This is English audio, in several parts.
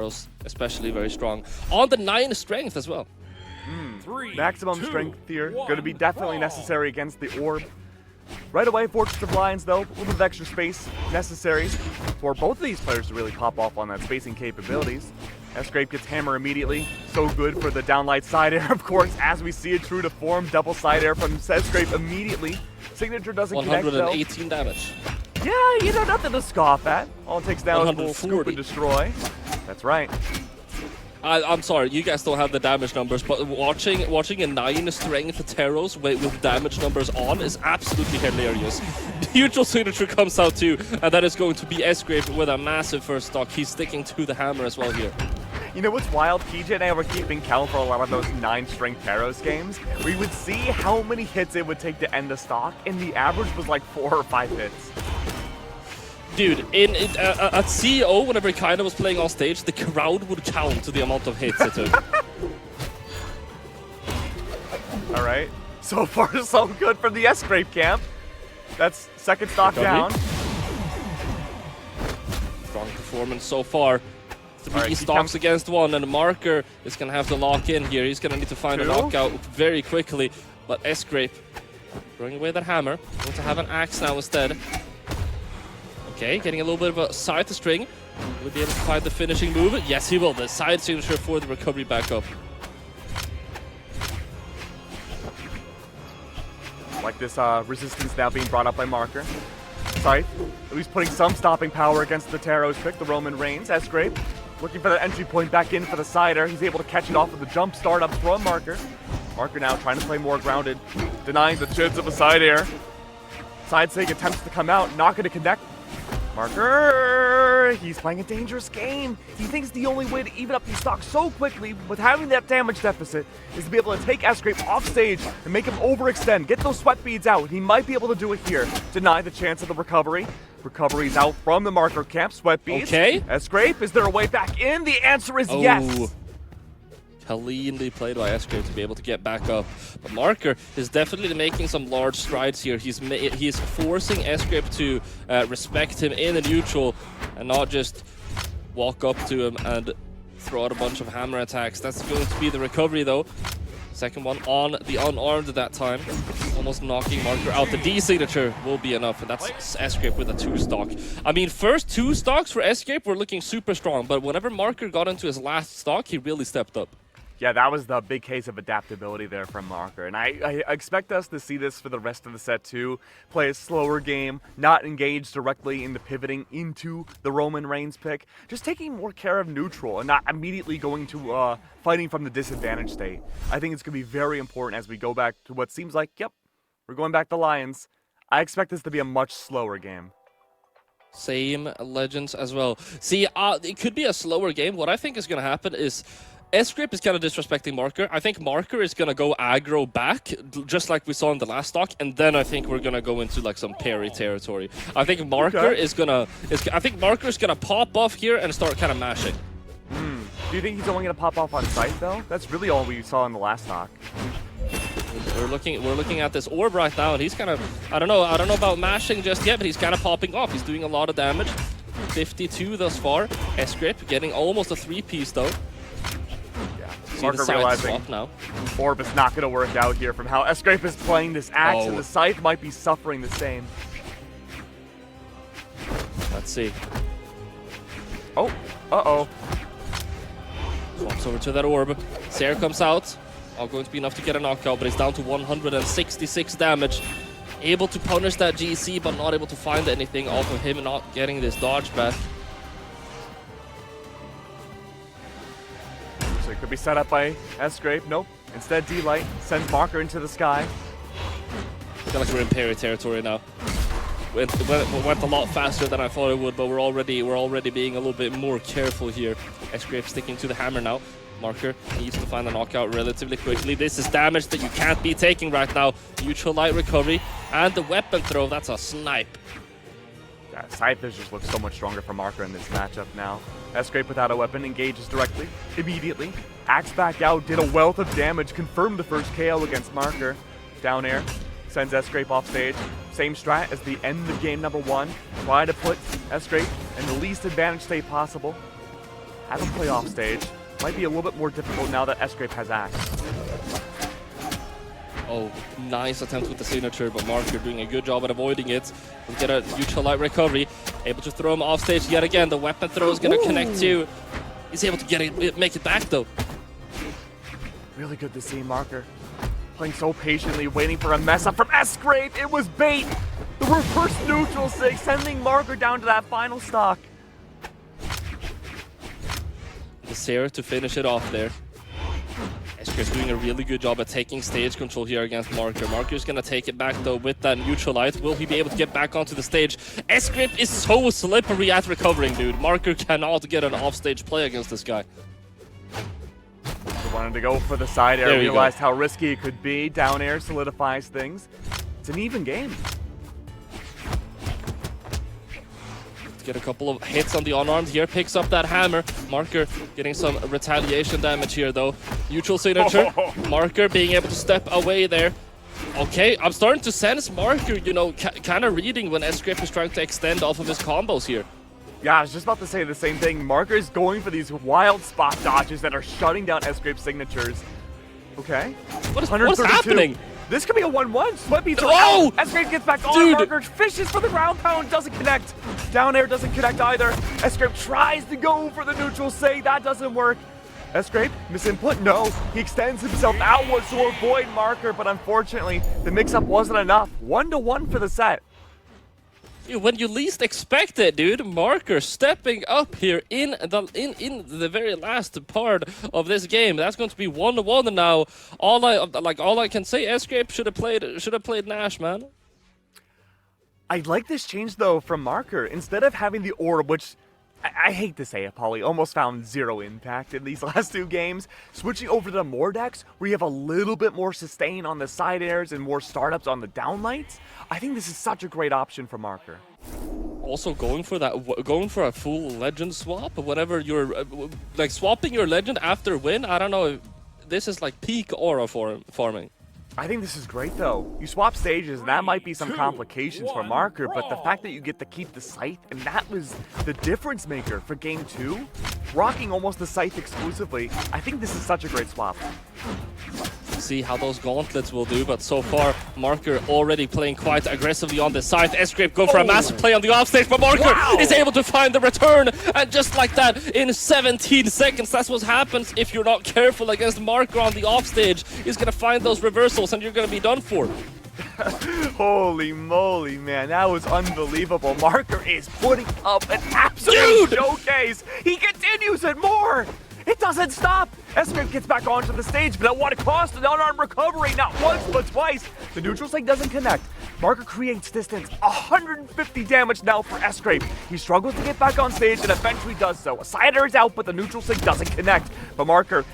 especially very strong. On the 9 strength as well. Maximum strength here, going to be definitely necessary against the orb. Right away, Fortress of Lions, though, a little bit of extra space necessary for both of these players to really pop off on that spacing capabilities. Sgrape gets hammer immediately. So good for the downlight side air, of course, as we see it true to form. Double side air from Sgrape immediately. Signature doesn't connect, though. 118 damage. Yeah, you know, nothing to scoff at. All it takes now is a little scoop and destroy. That's right. I'm sorry, you guys don't have the damage numbers, but watching a 9 strength Teros with damage numbers on is absolutely hilarious. Neutral signature comes out too, and that is going to be Sgrape with a massive first stock. He's sticking to the hammer as well here. You know what's wild? PJ and I were keeping count for a lot of those 9 strength Teros games. We would see how many hits it would take to end the stock, and the average was like 4 or 5 hits. Dude, at CEO, whenever Kaina was playing on stage, the crowd would count to the amount of hits it took. All right. So far, so good from the Sgrape camp. That's second stock down. Strong performance so far. 3 right, stocks against 1, and Marker is going to have to lock in here. He's going to need to find a knockout very quickly. But Sgrape, throwing away that hammer, going to have an axe now instead. Okay, getting a little bit of a side to string. Will he be able to find the finishing move? Yes, he will. The side signature for the recovery back up. Like this resistance now being brought up by Marker. Scythe, at least putting some stopping power against the Teros pick, the Roman Reigns. Sgrape looking for the entry point back in for the sider. He's able to catch it off with the jump start up from Marker. Marker now trying to play more grounded, denying the chance of a side air. Side sig attempts to come out, not going to connect. Marker, he's playing a dangerous game. He thinks the only way to even up these stocks so quickly with having that damage deficit is to be able to take Sgrape off stage and make him overextend, get those sweat beads out. He might be able to do it here. Deny the chance of the recovery. Recovery's out from the Marker camp. Sweat beads. Okay. Sgrape, is there a way back in? The answer is yes. Cleanly played by Sgrape to be able to get back up. But Marker is definitely making some large strides here. He's forcing Sgrape to respect him in the neutral and not just walk up to him and throw out a bunch of hammer attacks. That's going to be the recovery though. Second one on the unarmed at that time. Almost knocking Marker out. The D signature will be enough, and that's Sgrape with a 2 stock. I mean, first 2 stocks for Sgrape were looking super strong, but whenever Marker got into his last stock, he really stepped up. Yeah, that was the big case of adaptability there from Marker. And I expect us to see this for the rest of the set too. Play a slower game, not engage directly in the pivoting into the Roman Reigns pick. Just taking more care of neutral and not immediately going to fighting from the disadvantage state. I think it's going to be very important as we go back to what seems like, yep, we're going back to Lions. I expect this to be a much slower game. Same Legends as well. See, it could be a slower game. What I think is going to happen is Sgrape is kind of disrespecting Marker. I think Marker is going to go aggro back, just like we saw in the last stock, and then I think we're going to go into like some parry territory. I think Marker is going to pop off here and start kind of mashing. Do you think he's only going to pop off on Scythe though? That's really all we saw in the last stock. We're looking at this orb right now, and he's kind of, I don't know about mashing just yet, but he's kind of popping off. He's doing a lot of damage. 52 thus far. Sgrape getting almost a 3-piece though. Marker realizing now. Orb is not going to work out here from how Sgrape is playing this axe, and the Scythe might be suffering the same. Let's see. Oh, uh-oh. Swaps over to that orb. Sair comes out. All going to be enough to get a knockout, but he's down to 166 damage. Able to punish that GC, but not able to find anything off of him, not getting this dodge back. So it could be set up by Sgrape. Nope. Instead, D-Light sends Marker into the sky. I feel like we're in parry territory now. Went a lot faster than I thought it would, but we're already being a little bit more careful here. Sgrape sticking to the hammer now. Marker needs to find a knockout relatively quickly. This is damage that you can't be taking right now. Neutral light recovery and the weapon throw. That's a snipe. Yeah, Scythe just looks so much stronger for Marker in this matchup now. Sgrape without a weapon engages directly, immediately. Axe back out, did a wealth of damage, confirmed the first KO against Marker. Down air, sends Sgrape off stage. Same strat as the end of game number 1. Try to put Sgrape in the least advantage state possible. have him play off stage. Might be a little bit more difficult now that Sgrape has Axe. Oh, nice attempt with the signature, but Marker doing a good job at avoiding it. We'll get a neutral light recovery. Able to throw him off stage yet again. The weapon throw is going to connect too. He's able to get it, make it back though. Really good to see Marker playing so patiently, waiting for a mess up from Sgrape. It was bait. The reverse neutral sig, sending Marker down to that final stock. The Sarah to finish it off there. Sgrape's doing a really good job at taking stage control here against Marker. Marker's gonna take it back though with that neutral light. Will he be able to get back onto the stage? Sgrape is so slippery at recovering, dude. Marker cannot get an offstage play against this guy. He wanted to go for the side air, realized how risky it could be. Down air solidifies things. It's an even game. Get a couple of hits on the unarmed here, picks up that hammer. Marker getting some retaliation damage here though. Neutral signature. Marker being able to step away there. Okay, I'm starting to sense Marker, you know, kind of reading when Sgrape is trying to extend off of his combos here. Yeah, I was just about to say the same thing. Marker is going for these wild spot dodges that are shutting down Sgrape's signatures. Okay. What is happening? This could be a 1-1. Sweepy throw. Oh! Sgrape gets back on. Marker fishes for the ground pound. Doesn't connect. Down air doesn't connect either. Sgrape tries to go for the neutral sig. That doesn't work. Sgrape, misinput. No. He extends himself outwards to avoid Marker, but unfortunately, the mix-up wasn't enough. 1-1 for the set. When you least expect it, dude, Marker stepping up here in the very last part of this game. That's going to be 1-1 now. All I can say, Sgrape should have played Nash, man. I like this change though from Marker. Instead of having the orb, which I hate to say it, Polly, almost found zero impact in these last two games, switching over to the Mordex, where you have a little bit more sustain on the side airs and more startups on the downlights, I think this is such a great option for Marker. Also going for a full legend swap, whenever you're like swapping your legend after win. I don't know. This is like peak aura farming. I think this is great though. You swap stages, and that might be some complications for Marker, but the fact that you get to keep the Scythe, and that was the difference maker for game 2, rocking almost the Scythe exclusively, I think this is such a great swap. See how those gauntlets will do, but so far Marker already playing quite aggressively on the side. Sgrape go for a massive play on the offstage, but Marker is able to find the return, and just like that, in 17 seconds, that's what happens if you're not careful against Marker on the offstage. He's gonna find those reversals, and you're gonna be done for. Holy moly, man, that was unbelievable. Marker is putting up an absolute showcase. He continues it more. It doesn't stop. Sgrape gets back onto the stage, but at what cost? An unarmed recovery, not once, but twice. The neutral sig doesn't connect. Marker creates distance, 150 damage now for Sgrape. He struggles to get back on stage and eventually does so. A side air is out, but the neutral sig doesn't connect. But Marker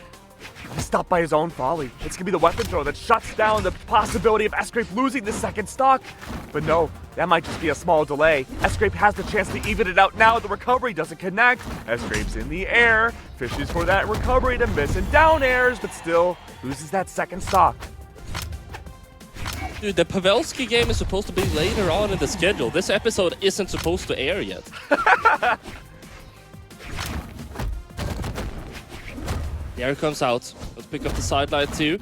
is stopped by his own folly. It's gonna be the weapon throw that shuts down the possibility of Sgrape losing the second stock. But no, that might just be a small delay. Sgrape has the chance to even it out now. The recovery doesn't connect. Sgrape's in the air, fishes for that recovery to miss and down airs, but still loses that second stock. Dude, the Pavelski game is supposed to be later on in the schedule. This episode isn't supposed to air yet. The air comes out. Let's pick up the sidelight too.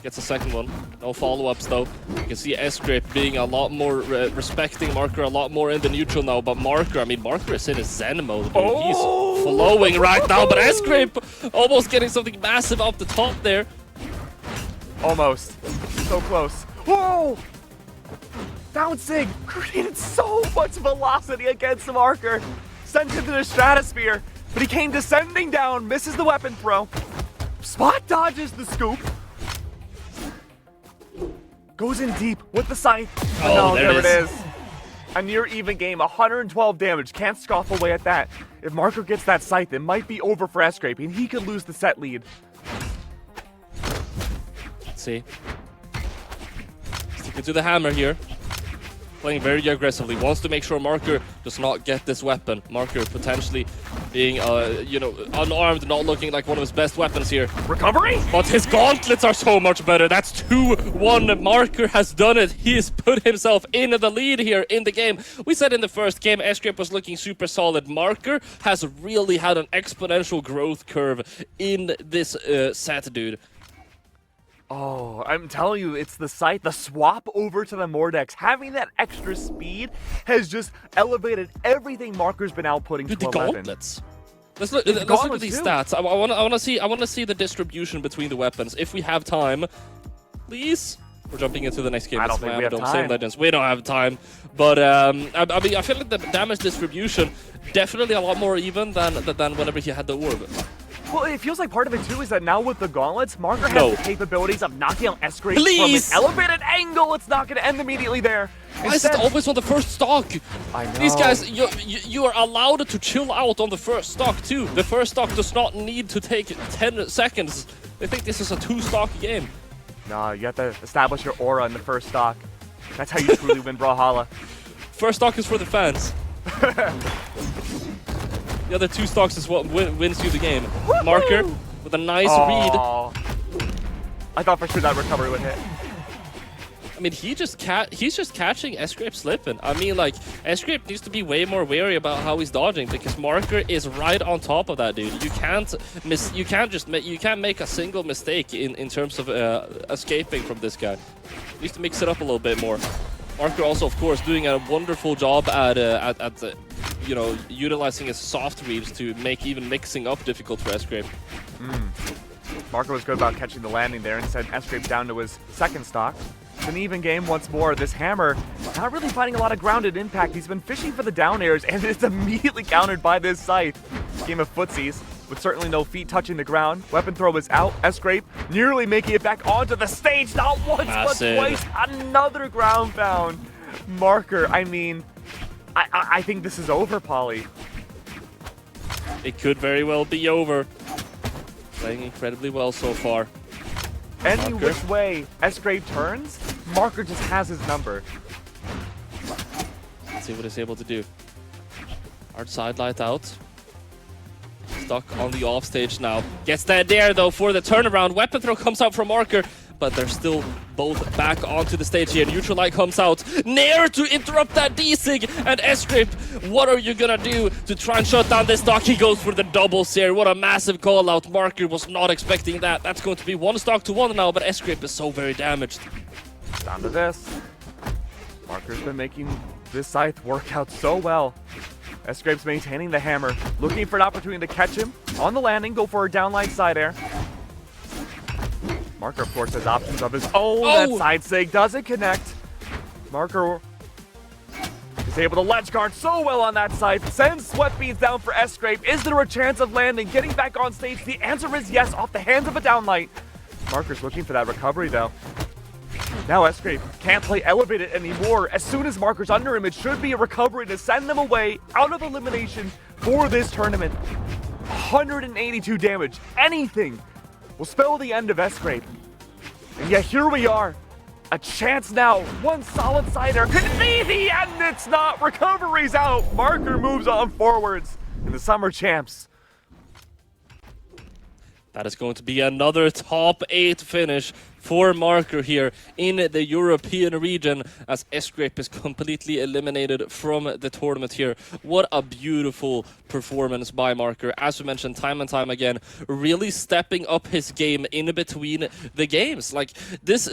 Gets a second one. No follow-ups though. You can see Sgrape being a lot more respecting Marker a lot more in the neutral now. But Marker, I mean, Marker is in his Zen mode. Dude. He's flowing right now. But Sgrape almost getting something massive off the top there. Almost. So close. Whoa! Down Sig created so much velocity against the Marker. Sent him to the stratosphere. But he came descending down, misses the weapon throw. Spot dodges the scoop. Goes in deep with the Scythe. Oh, there it is. A near even game, 112 damage. Can't scoff away at that. If Marker gets that Scythe, it might be over for Sgrape, and he could lose the set lead. Let's see. Sticking to the hammer here. Playing very aggressively. Wants to make sure Marker does not get this weapon. Marker potentially being, you know, unarmed, not looking like one of his best weapons here. Recovery? But his gauntlets are so much better. That's 2-1. Marker has done it. He has put himself in the lead here in the game. We said in the first game, Sgrape was looking super solid. Marker has really had an exponential growth curve in this set, dude. Oh, I'm telling you, it's the sight, the swap over to the Mordex. Having that extra speed has just elevated everything Marker's been outputting Dude, to the 11. gauntlets. Let's look at these stats. I want to see the distribution between the weapons. If we have time, please. We're jumping into the next game. I don't think we have time. Legends. We don't have time. But I mean, I feel like the damage distribution definitely a lot more even than whenever he had the orb. Well, it feels like part of it too is that now with the gauntlets, Marker has the capabilities of knocking out Sgrape from an elevated angle. It's not going to end immediately there. Why is it always on the first stock? I know. These guys, you are allowed to chill out on the first stock too. The first stock does not need to take 10 seconds. They think this is a 2-stock game. No, you have to establish your aura in the first stock. That's how you truly win Brawlhalla. First stock is for the fans. The other 2 stocks is what wins you the game. Marker with a nice read. I thought for sure that recovery would hit. I mean, he's just catching Sgrape slipping. I mean, like, Sgrape needs to be way more wary about how he's dodging because Marker is right on top of that dude. You can't make a single mistake in terms of escaping from this guy. You need to mix it up a little bit more. Marker also, of course, doing a wonderful job at you know, utilizing his soft reads to make even mixing up difficult for Sgrape. Marker was good about catching the landing there and sent Sgrape down to his second stock. It's an even game once more. This hammer not really finding a lot of grounded impact. He's been fishing for the down airs and it's immediately countered by this scythe. Game of footsies with certainly no feet touching the ground. Weapon throw is out. Sgrape nearly making it back onto the stage. Not once, but twice. Another ground pound. Marker, I mean, I think this is over, Polly. It could very well be over. Playing incredibly well so far. Any which way Sgrape turns, Marker just has his number. Let's see what he's able to do. Hard side light out. Stuck on the off stage now. Gets that there though for the turnaround. Weapon throw comes out from Marker, but they're still both back onto the stage here. Neutral light comes out. Nair to interrupt that D-Sig. And Sgrape, what are you gonna do to try and shut down this stock? He goes for the doubles here. What a massive call out. Marker was not expecting that. That's going to be 1 stock to 1 now, but Sgrape is so very damaged. Down to this. Marker's been making this scythe work out so well. Sgrape's maintaining the hammer, looking for an opportunity to catch him on the landing, go for a downline side air. Marker, of course, has options of his own. That side sig doesn't connect. Marker is able to ledge guard so well on that side. Sends sweat beads down for Sgrape. Is there a chance of landing, getting back on stage? The answer is yes, off the hands of a downlight. Marker's looking for that recovery, though. Now Sgrape can't play elevated anymore. As soon as Marker's under him, it should be a recovery to send them away out of elimination for this tournament. 182 damage. Anything will spell the end of Sgrape. And yet here we are. A chance now. One solid sider. Could it be the end? It's not. Recovery's out. Marker moves on forwards in the Summer Champs. That is going to be another top 8 finish for Marker here in the European region as Sgrape is completely eliminated from the tournament here. What a beautiful performance by Marker. As we mentioned time and time again, really stepping up his game in between the games. Like this